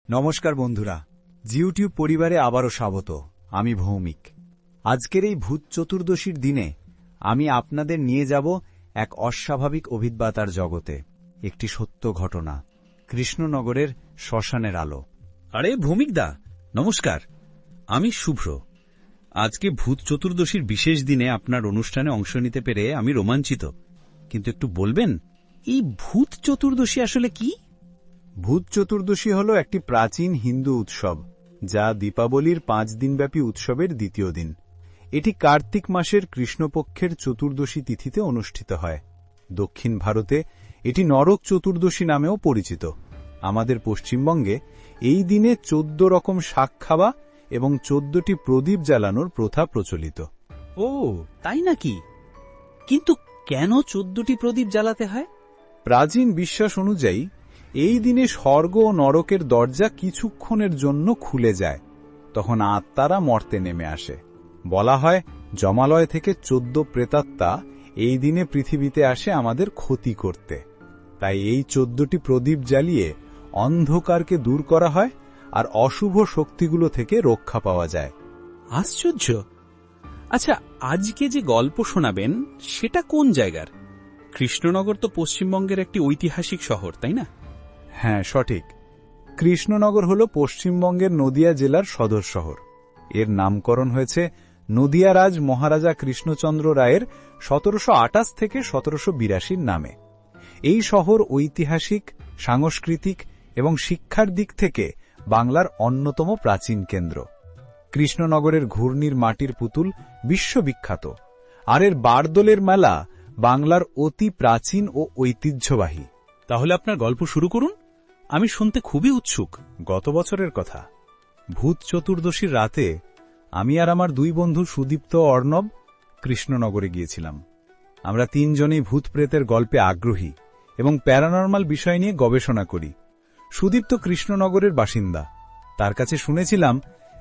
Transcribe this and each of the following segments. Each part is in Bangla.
নমস্কার বন্ধুরা, জিইউটিউব পরিবারে আবারও স্বাগত। আমি ভৌমিক। আজকের এই ভূত চতুর্দশীর দিনে আমি আপনাদের নিয়ে যাব এক অস্বাভাবিক অভিজ্ঞতার জগতে। একটি সত্য ঘটনা, কৃষ্ণনগরের শ্মশানের আলো। আরে ভৌমিকদা, নমস্কার। আমি শুভ্র। আজকে ভূত চতুর্দশীর বিশেষ দিনে আপনার অনুষ্ঠানে অংশ নিতে পেরে আমি রোমাঞ্চিত। কিন্তু একটু বলবেন, এই ভূত চতুর্দশী আসলে কি? ভূত চতুর্দশী হল একটি প্রাচীন হিন্দু উৎসব, যা দীপাবলির 5 দিনব্যাপী উৎসবের দ্বিতীয় দিন। এটি কার্তিক মাসের কৃষ্ণপক্ষের চতুর্দশী তিথিতে অনুষ্ঠিত হয়। দক্ষিণ ভারতে এটি নরক চতুর্দশী নামেও পরিচিত। আমাদের পশ্চিমবঙ্গে এই দিনে 14 রকম শাক খাওয়া এবং 14টি প্রদীপ জ্বালানোর প্রথা প্রচলিত। ও তাই নাকি? কিন্তু কেন 14টি প্রদীপ জ্বালাতে হয়? প্রাচীন বিশ্বাস অনুযায়ী এই দিনে স্বর্গ ও নরকের দরজা কিছুক্ষণের জন্য খুলে যায়। তখন আত্মারা মর্তে নেমে আসে। বলা হয়, যমালয় থেকে 14 প্রেতাত্মা এই দিনে পৃথিবীতে আসে আমাদের ক্ষতি করতে। তাই এই 14টি প্রদীপ জ্বালিয়ে অন্ধকারকে দূর করা হয় আর অশুভ শক্তিগুলো থেকে রক্ষা পাওয়া যায়। আশ্চর্য। আচ্ছা, আজকে যে গল্প শোনাবেন সেটা কোন জায়গার? কৃষ্ণনগর তো পশ্চিমবঙ্গের একটি ঐতিহাসিক শহর, তাই না? হ্যাঁ, সঠিক। কৃষ্ণনগর হল পশ্চিমবঙ্গের নদিয়া জেলার সদর শহর। এর নামকরণ হয়েছে নদিয়া রাজ মহারাজা কৃষ্ণচন্দ্র রায়ের 1728 থেকে 1782 নামে। এই শহর ঐতিহাসিক, সাংস্কৃতিক এবং শিক্ষার দিক থেকে বাংলার অন্যতম প্রাচীন কেন্দ্র। কৃষ্ণনগরের ঘূর্ণির মাটির পুতুল বিশ্ববিখ্যাত, আর এর বারদোলের মেলা বাংলার অতি প্রাচীন ও ঐতিহ্যবাহী। তাহলে আপনার গল্প শুরু করুন, আমি শুনতে খুবই উৎসুক। গত বছরের কথা, ভূত চতুর্দশীর রাতে আমি আর আমার 2 বন্ধু সুদীপ্ত ও অর্ণব কৃষ্ণনগরে গিয়েছিলাম। আমরা 3 জনেই ভূত প্রেতের গল্পে আগ্রহী এবং প্যারানরমাল বিষয় নিয়ে গবেষণা করি। সুদীপ্ত কৃষ্ণনগরের বাসিন্দা। তার কাছে শুনেছিলাম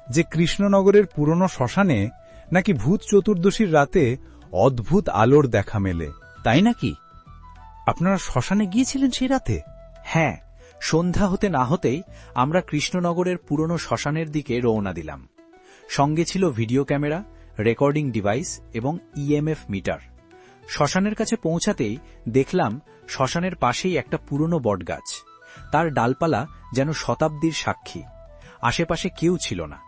যে কৃষ্ণনগরের পুরনো শ্মশানে নাকি ভূত চতুর্দশীর রাতে অদ্ভুত আলোর দেখা মেলে। তাই নাকি? আপনারা শ্মশানে গিয়েছিলেন সেই রাতে? হ্যাঁ, সন্ধ্যা হতে না হতেই আমরা কৃষ্ণনগরের পুরনো শ্মশানের দিকে রওনা দিলাম। সঙ্গে ছিল ভিডিও ক্যামেরা, রেকর্ডিং ডিভাইস এবং ইএমএফ মিটার। শ্মশানের কাছে পৌঁছাতেই দেখলাম শ্মশানের পাশেই একটা পুরনো বটগাছ। তার ডালপালা যেন শতাব্দীর সাক্ষী। আশেপাশে কেউ ছিল না,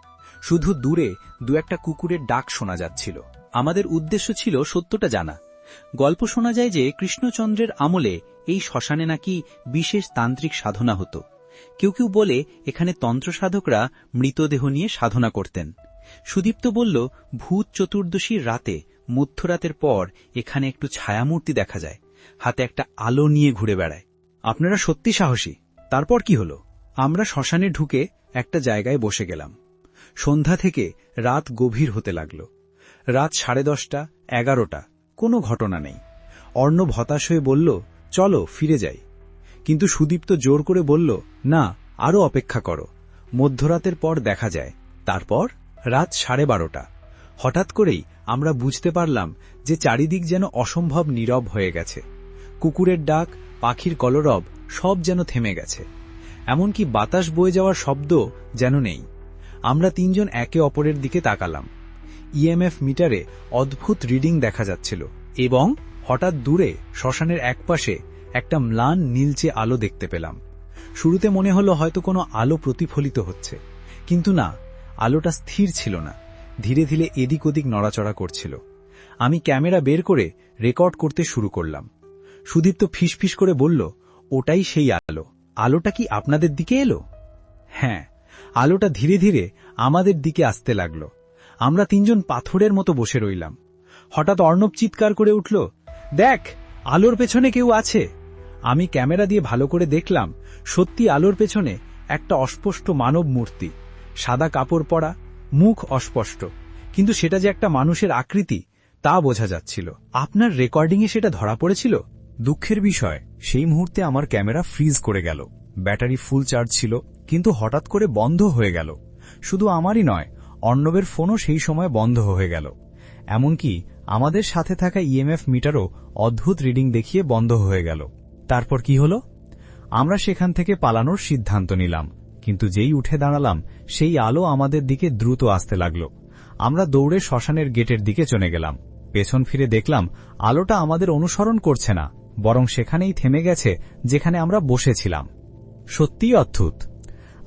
শুধু দূরে 2-1টা কুকুরের ডাক শোনা যাচ্ছিল। আমাদের উদ্দেশ্য ছিল সত্যটা জানা। গল্প শোনা যায় যে কৃষ্ণচন্দ্রের আমলে এই শ্মশানে নাকি বিশেষ তান্ত্রিক সাধনা হতো। কেউ কেউ বলে এখানে তন্ত্র সাধকরা মৃতদেহ নিয়ে সাধনা করতেন। সুদীপ্ত বলল, ভূত চতুর্দশীর রাতে মধ্যরাতের পর এখানে একটু ছায়ামূর্তি দেখা যায়, হাতে একটা আলো নিয়ে ঘুরে বেড়ায়। আপনারা সত্যি সাহসী। তারপর কি হলো? আমরা শ্মশানে ঢুকে একটা জায়গায় বসে গেলাম। সন্ধ্যা থেকে রাত গভীর হতে লাগল। রাত 10:30, 11টা, কোনো ঘটনা নেই। অর্ণব হতাশ হয়ে বলল, চলো ফিরে যাই। কিন্তু সুদীপ্ত জোর করে বলল, না, আরও অপেক্ষা করো, মধ্যরাতের পর দেখা যায়। তারপর রাত 12:30। হঠাৎ করেই আমরা বুঝতে পারলাম যে চারিদিক যেন অসম্ভব নীরব হয়ে গেছে। কুকুরের ডাক, পাখির কলরব সব যেন থেমে গেছে। এমনকি বাতাস বয়ে যাওয়ার শব্দ যেন নেই। আমরা 3 জন একে অপরের দিকে তাকালাম। ইএমএফ মিটারে অদ্ভুত রিডিং দেখা যাচ্ছিল এবং হঠাৎ দূরে শ্মশানের একপাশে একটা ম্লান নীলচে আলো দেখতে পেলাম। শুরুতে মনে হলো হয়তো কোনো আলো প্রতিফলিত হচ্ছে, কিন্তু না, আলোটা স্থির ছিল না, ধীরে ধীরে এদিক ওদিক নড়াচড়া করছিল। আমি ক্যামেরা বের করে রেকর্ড করতে শুরু করলাম। সুদীপ্ত ফিসফিস করে বলল, ওটাই সেই আলো। আলোটা কি আপনাদের দিকে এলো? হ্যাঁ, আলোটা ধীরে ধীরে আমাদের দিকে আসতে লাগলো। আমরা 3 জন পাথরের মতো বসে রইলাম। হঠাৎ অর্ণব চিৎকার করে উঠল, দেখ, আলোর পেছনে কেউ আছে। আমি ক্যামেরা দিয়ে ভালো করে দেখলাম, সত্যি আলোর পেছনে একটা অস্পষ্ট মানব মূর্তি, সাদা কাপড় পরা, মুখ অস্পষ্ট, কিন্তু সেটা যে একটা মানুষের আকৃতি তা বোঝা যাচ্ছিল। আপনার রেকর্ডিংয়ে সেটা ধরা পড়েছিল? দুঃখের বিষয়, সেই মুহূর্তে আমার ক্যামেরা ফ্রিজ করে গেল। ব্যাটারি ফুল চার্জ ছিল, কিন্তু হঠাৎ করে বন্ধ হয়ে গেল। শুধু আমারই নয়, অর্ণবের ফোনও সেই সময় বন্ধ হয়ে গেল। এমনকি আমাদের সাথে থাকা ইএমএফ মিটারও অদ্ভুত রিডিং দেখিয়ে বন্ধ হয়ে গেল। তারপর কি হলো? আমরা সেখান থেকে পালানোর সিদ্ধান্ত নিলাম, কিন্তু যেই উঠে দাঁড়ালাম সেই আলো আমাদের দিকে দ্রুত আসতে লাগল। আমরা দৌড়ে শ্মশানের গেটের দিকে চলে গেলাম। পেছন ফিরে দেখলাম আলোটা আমাদের অনুসরণ করছে না, বরং সেখানেই থেমে গেছে যেখানে আমরা বসেছিলাম। সত্যিই অদ্ভুত।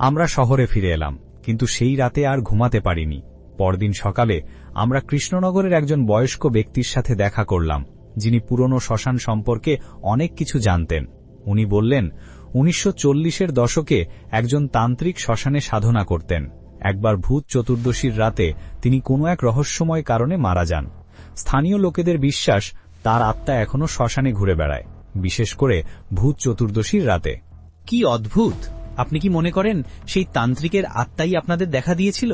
আমরা শহরে ফিরে এলাম, কিন্তু সেই রাতে আর ঘুমাতে পারিনি। পরদিন সকালে আমরা কৃষ্ণনগরের একজন বয়স্ক ব্যক্তির সাথে দেখা করলাম, যিনি পুরনো শ্মশান সম্পর্কে অনেক কিছু জানতেন। উনি বললেন 1940-এর দশকে একজন তান্ত্রিক শ্মশানে সাধনা করতেন। একবার ভূত চতুর্দশীর রাতে তিনি কোনো এক রহস্যময় কারণে মারা যান। স্থানীয় লোকেদের বিশ্বাস তার আত্মা এখনও শ্মশানে ঘুরে বেড়ায়, বিশেষ করে ভূত চতুর্দশীর রাতে। কি অদ্ভুত! আপনি কি মনে করেন সেই তান্ত্রিকের আত্মাই আপনাদের দেখা দিয়েছিল?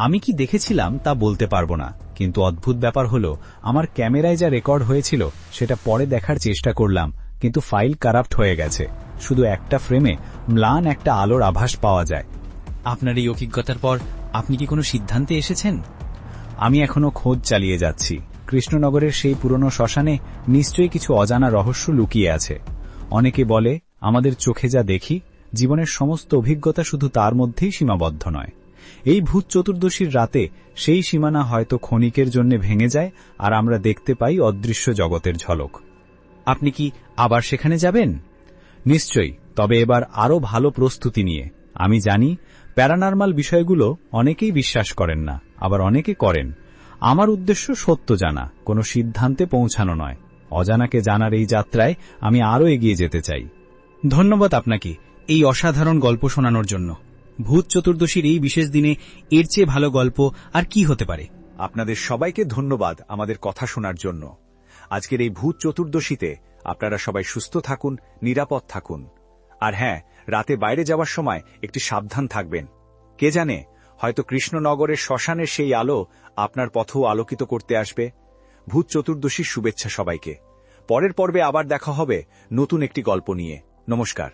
আমি কি দেখেছিলাম তা বলতে পারবো না, কিন্তু অদ্ভুত ব্যাপার হলো আমার ক্যামেরায় যা রেকর্ড হয়েছিল সেটা পরে দেখার চেষ্টা করলাম, কিন্তু ফাইল কারাপ্ট হয়ে গেছে। শুধু একটা ফ্রেমে ম্লান একটা আলোর আভাস পাওয়া যায়। আপনার এই অভিজ্ঞতার পর আপনি কি কোনো সিদ্ধান্তে এসেছেন? আমি এখনো খোঁজ চালিয়ে যাচ্ছি। কৃষ্ণনগরের সেই পুরনো শ্মশানে নিশ্চয়ই কিছু অজানা রহস্য লুকিয়ে আছে। অনেকে বলে আমাদের চোখে যা দেখি, জীবনের সমস্ত অভিজ্ঞতা শুধু তার মধ্যেই সীমাবদ্ধ নয়। এই ভূত চতুর্দশীর রাতে সেই সীমানা হয়তো ক্ষণিকের জন্য ভেঙে যায়, আর আমরা দেখতে পাই অদৃশ্য জগতের ঝলক। আপনি কি আবার সেখানে যাবেন? নিশ্চয়ই, তবে এবার আরও ভালো প্রস্তুতি নিয়ে। আমি জানি প্যারানর্মাল বিষয়গুলো অনেকেই বিশ্বাস করেন না, আবার অনেকে করেন। আমার উদ্দেশ্য সত্য জানা, কোনো সিদ্ধান্তে পৌঁছানো নয়। অজানাকে জানার এই যাত্রায় আমি আরও এগিয়ে যেতে চাই। ধন্যবাদ আপনাকে এই অসাধারণ গল্প শোনানোর জন্য। ভূত চতুর্দশীর এই বিশেষ দিনে এর চেয়ে ভালো গল্প আর কি হতে পারে? আপনাদের সবাইকে ধন্যবাদ আমাদের কথা শোনার জন্য। আজকের এই ভূত চতুর্দশীতে আপনারা সবাই সুস্থ থাকুন, নিরাপদ থাকুন। আর হ্যাঁ, রাতে বাইরে যাওয়ার সময় একটু সাবধান থাকবেন। কে জানে, হয়তো কৃষ্ণনগরের শ্মশানের সেই আলো আপনার পথও আলোকিত করতে আসবে। ভূত চতুর্দশীর শুভেচ্ছা সবাইকে। পরের পর্বে আবার দেখা হবে নতুন একটি গল্প নিয়ে। নমস্কার।